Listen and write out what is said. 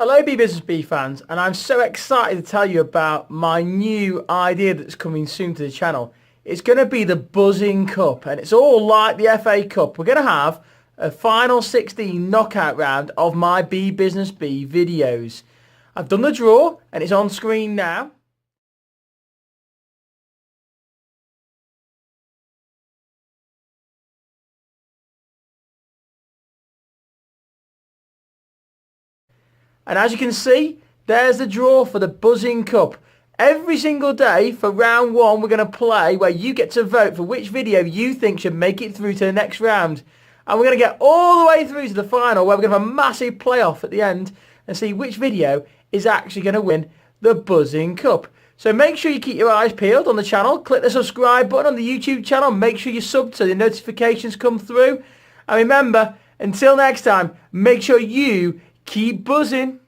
Hello BeeBusinessBee fans, and I'm so excited to tell you about my new idea that's coming soon to the channel. It's going to be the Buzzin Cup, and it's all like the FA Cup. We're going to have a final 16 knockout round of my BeeBusinessBee videos. I've done the draw and it's on screen now. And as you can see, there's the draw for the Buzzin Cup. Every single day for round one, we're going to play where you get to vote for which video you think should make it through to the next round. And we're going to get all the way through to the final where we're going to have a massive playoff at the end and see which video is actually going to win the Buzzin Cup. So make sure you keep your eyes peeled on the channel. Click the subscribe button on the YouTube channel. Make sure you sub so the notifications come through. And remember, until next time, make sure you keep buzzing.